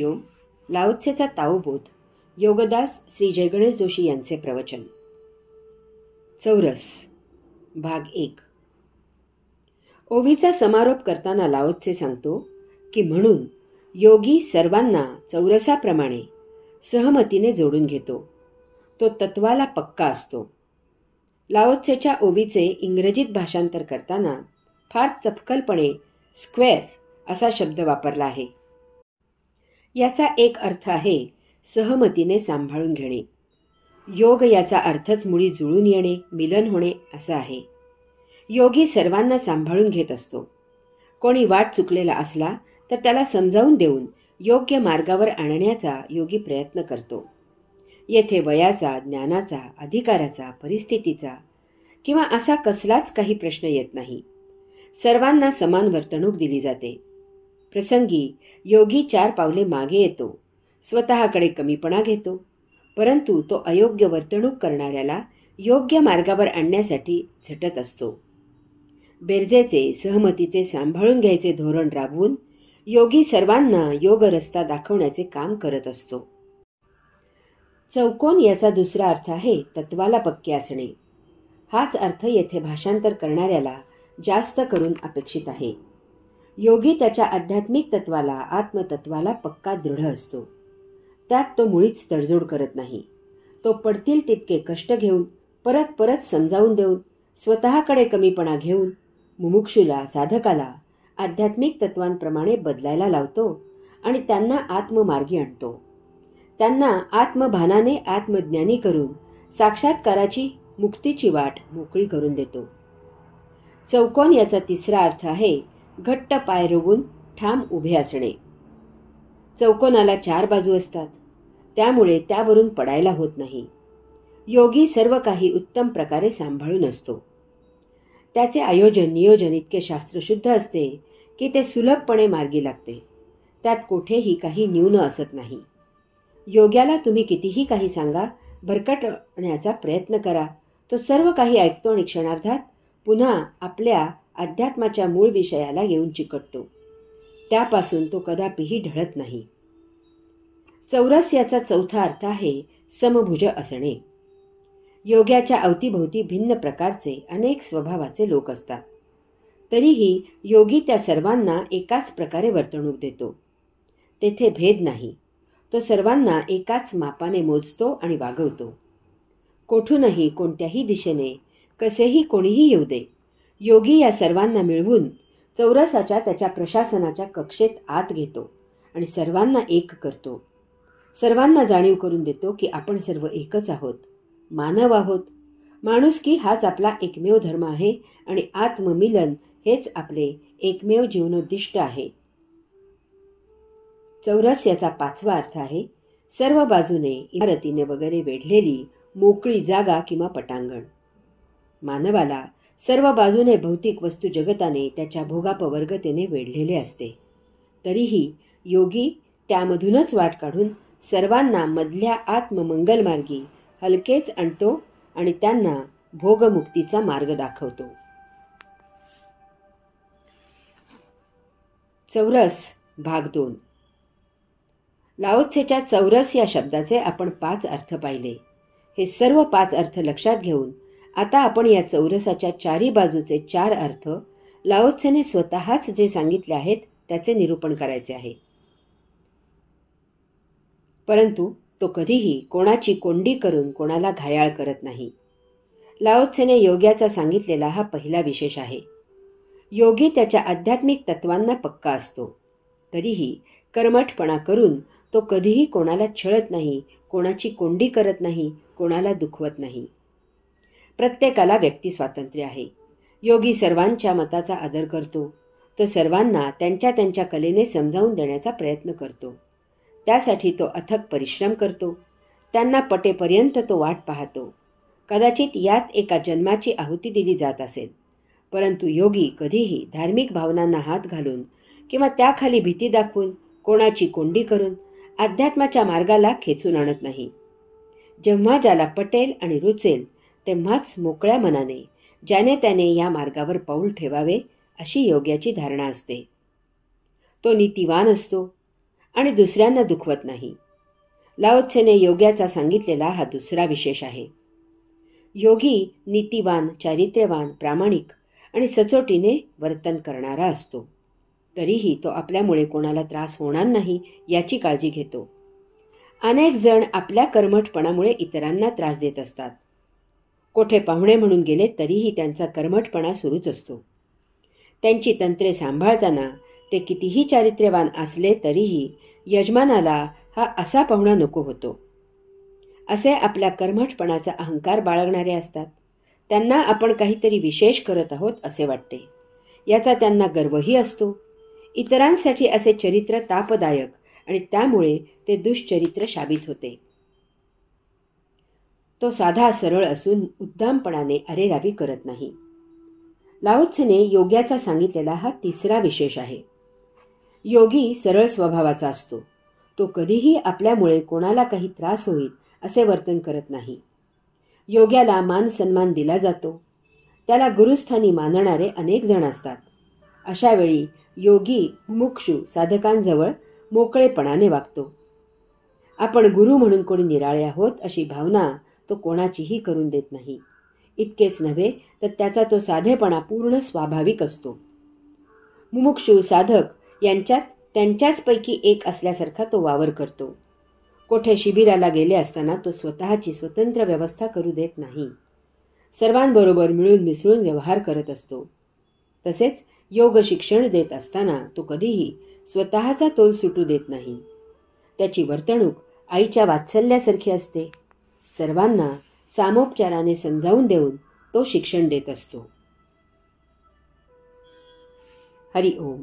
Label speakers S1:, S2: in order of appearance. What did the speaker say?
S1: लाओत्सेचा ताओबोध. योगदास श्री जयगणेश जोशी यांचे प्रवचन. चौरस भाग 1. ओवीचा समारोप करताना लाओत्से सांगतो की म्हणून योगी सर्वांना चौरसाप्रमाणे सहमतीने जोडून घेतो. तो तत्वाला पक्का असतो. लाओत्सेच्या ओवीचे इंग्रजीत भाषांतर करताना फार चपखलपणे स्क्वेअर असा शब्द वापरला आहे. याचा एक अर्थ आहे सहमतीने सांभाळून घेणे. योग याचा अर्थच मुळी जुळून येणे, मिलन होणे असा आहे. योगी सर्वांना सांभाळून घेत असतो. कोणी वाट चुकलेला असला तर त्याला समजावून देऊन योग्य मार्गावर आणण्याचा योगी प्रयत्न करतो. येथे वयाचा, ज्ञानाचा, अधिकाराचा, परिस्थितीचा किंवा असा कसलाच काही प्रश्न येत नाही. सर्वांना समान वर्तणूक दिली जाते. प्रसंगी योगी 4 पावले मागे येतो, स्वतःकडे कमीपणा घेतो, परंतु तो अयोग्य वर्तणूक करणाऱ्याला योग्य मार्गावर आणण्यासाठी झटत असतो. बेरजेचे, सहमतीचे सांभाळून घ्यायचे धोरण राबवून योगी सर्वांना योग रस्ता दाखवण्याचे काम करत असतो. चौकोन याचा दुसरा अर्थ आहे तत्वाला पक्के असणे. हाच अर्थ येथे भाषांतर करणाऱ्याला जास्त करून अपेक्षित आहे. योगी त्याच्या आध्यात्मिक तत्वाला, आत्मतत्वाला पक्का दृढ असतो. त्यात तो मुळीच तडजोड करत नाही. तो पडतील तितके कष्ट घेऊन, परत परत समजावून देऊन, स्वतःकडे कमीपणा घेऊन मुमुक्षुला, साधकाला आध्यात्मिक तत्वांप्रमाणे बदलायला लावतो आणि त्यांना आत्ममार्गी आणतो. त्यांना आत्मभानाने आत्मज्ञानी करून साक्षात्काराची, मुक्तीची वाट मोकळी करून देतो. चौकोन याचा तिसरा अर्थ आहे घट्ट पाय रोवून ठाम उभे असणे. चौकोनाला 4 बाजू असतात, त्यामुळे त्यावरून पडायला होत नाही. योगी सर्व काही उत्तम प्रकारे सांभाळून असतो. त्याचे आयोजन, नियोजन इतके शास्त्रशुद्ध असते की ते सुलभपणे मार्गी लागते. त्यात कोठेही काही न्यून असत नाही. योग्याला तुम्ही कितीही काही सांगा, भरकटण्याचा प्रयत्न करा, तो सर्व काही ऐकतो आणि क्षणार्धात पुन्हा आपल्या अध्यात्माच्या मूळ विषयाला येऊन चिकटतो. त्यापासून तो कदापिही ढळत नाही. चौरस याचा चौथा अर्थ आहे समभुज असणे. योग्याच्या अवतीभोवती भिन्न प्रकारचे अनेक स्वभावाचे लोक असतात. तरीही योगी त्या सर्वांना एकाच प्रकारे वर्तणूक देतो. तेथे भेद नाही. तो सर्वांना एकाच मापाने मोजतो आणि वागवतो. कोठूनही, कोणत्याही दिशेने, कसेही कोणीही येऊ दे, योगी या सर्वांना मिळवून चौरसाच्या त्याच्या प्रशासनाच्या कक्षेत आत घेतो आणि सर्वांना एक करतो. सर्वांना जाणीव करून देतो की आपण सर्व एकच आहोत, मानव आहोत. माणुसकी हाच आपला एकमेव धर्म आहे आणि आत्ममिलन हेच आपले एकमेव जीवनोद्दिष्ट आहे. चौरस याचा 5वा अर्थ आहे सर्व बाजूने, इमारतीने वगैरे वेढलेली मोकळी जागा किंवा पटांगण. मानवाला सर्व बाजूने भौतिक वस्तू जगताने, त्याच्या भोगापवर्गतेने वेढलेले असते. तरीही योगी त्यामधूनच वाट काढून सर्वांना मधल्या आत्ममंगलमार्गी हलकेच आणतो आणि त्यांना भोगमुक्तीचा मार्ग दाखवतो. चौरस भाग 2. लाओत्सेच्या चौरस या शब्दाचे आपण 5 अर्थ पाहिले. हे सर्व 5 अर्थ लक्षात घेऊन आता आपण या चौरसाच्या 4ही बाजूचे 4 अर्थ लाओत्सेने स्वतःच जे सांगितले आहेत त्याचे निरूपण करायचे आहे. परंतु तो कधीही कोणाची कोंडी करून कोणाला घायाळ करत नाही. लाओत्सेने योग्याचा सांगितलेला हा पहिला विशेष आहे. योगी त्याच्या आध्यात्मिक तत्वांना पक्का असतो. तरीही कर्मठपणा करून तो कधीही कोणाला छळत नाही, कोणाची कोंडी करत नाही, कोणाला दुखवत नाही. प्रत्येकाला व्यक्ती स्वातंत्र्य आहे. योगी सर्वांच्या मताचा आदर करतो. तो सर्वांना त्यांच्या त्यांच्या कलेने समजावून देण्याचा प्रयत्न करतो. त्यासाठी तो अथक परिश्रम करतो. त्यांना पटेपर्यंत तो वाट पाहतो. कदाचित यात एका जन्माची आहुती दिली जात असेल, परंतु योगी कधीही धार्मिक भावनांना हात घालून किंवा त्याखाली भीती दाखवून, कोणाची कोंडी करून अध्यात्माच्या मार्गाला खेचून आणत नाही. जेव्हा ज्याला पटेल आणि रुचेल तेव्हाच मोकळ्या मनाने ज्याने त्याने या मार्गावर पाऊल ठेवावे अशी योग्याची धारणा असते. तो नीतिवान असतो आणि दुसऱ्यांना दुखवत नाही. लाओत्सेने योग्याचा सांगितलेला हा दुसरा विशेष आहे. योगी नीतिवान, चारित्र्यवान, प्रामाणिक आणि सचोटीने वर्तन करणारा असतो. तरीही तो आपल्यामुळे कोणाला त्रास होणार नाही याची काळजी घेतो. अनेक जण आपल्या कर्मठपणामुळे इतरांना त्रास देत असतात. कोठे पाहुणे म्हणून गेले तरीही त्यांचा कर्मठपणा सुरूच असतो. त्यांची तंत्रे सांभाळताना ते कितीही चारित्र्यवान असले तरीही यजमानाला हा असा पाहुणा नको होतो. असे आपल्या कर्मठपणाचा अहंकार बाळगणारे असतात. त्यांना आपण काहीतरी विशेष करत आहोत असे वाटते. याचा त्यांना गर्वही असतो. इतरांसाठी असे चरित्र तापदायक आणि त्यामुळे ते दुष्चरित्र शाबित होते. तो साधा सरळ असून उद्दामपणाने अरेरावी करत नाही. लाओत्सेने योग्याचा सांगितलेला हा तिसरा विशेष आहे. योगी सरळ स्वभावाचा असतो. तो कधीही आपल्यामुळे कोणाला काही त्रास होईल असे वर्तन करत नाही. योग्याला मान सन्मान दिला जातो. त्याला गुरुस्थानी मानणारे अनेक जण असतात. अशा वेळी योगी मुमुक्षू साधकांजवळ मोकळेपणाने वागतो. आपण गुरु म्हणून कोणी निराळे आहोत अशी भावना तो कोणाचीही करून देत नाही. इतकेच नव्हे तर त्याचा तो साधेपणा पूर्ण स्वाभाविक असतो. मुमुक्षू साधक यांच्यात त्यांच्याचपैकी एक असल्यासारखा तो वावर करतो. कोठे शिबिराला गेले असताना तो स्वतःची स्वतंत्र व्यवस्था करू देत नाही. सर्वांबरोबर मिळून मिसळून व्यवहार करत असतो. तसेच योग शिक्षण देत असताना तो कधीही स्वतःचा तोल सुटू देत नाही. त्याची वर्तणूक आईच्या वात्सल्यासारखी असते. सर्वांना सामोपचाराने समजावून देऊन तो शिक्षण देत असतो. हरि ओम.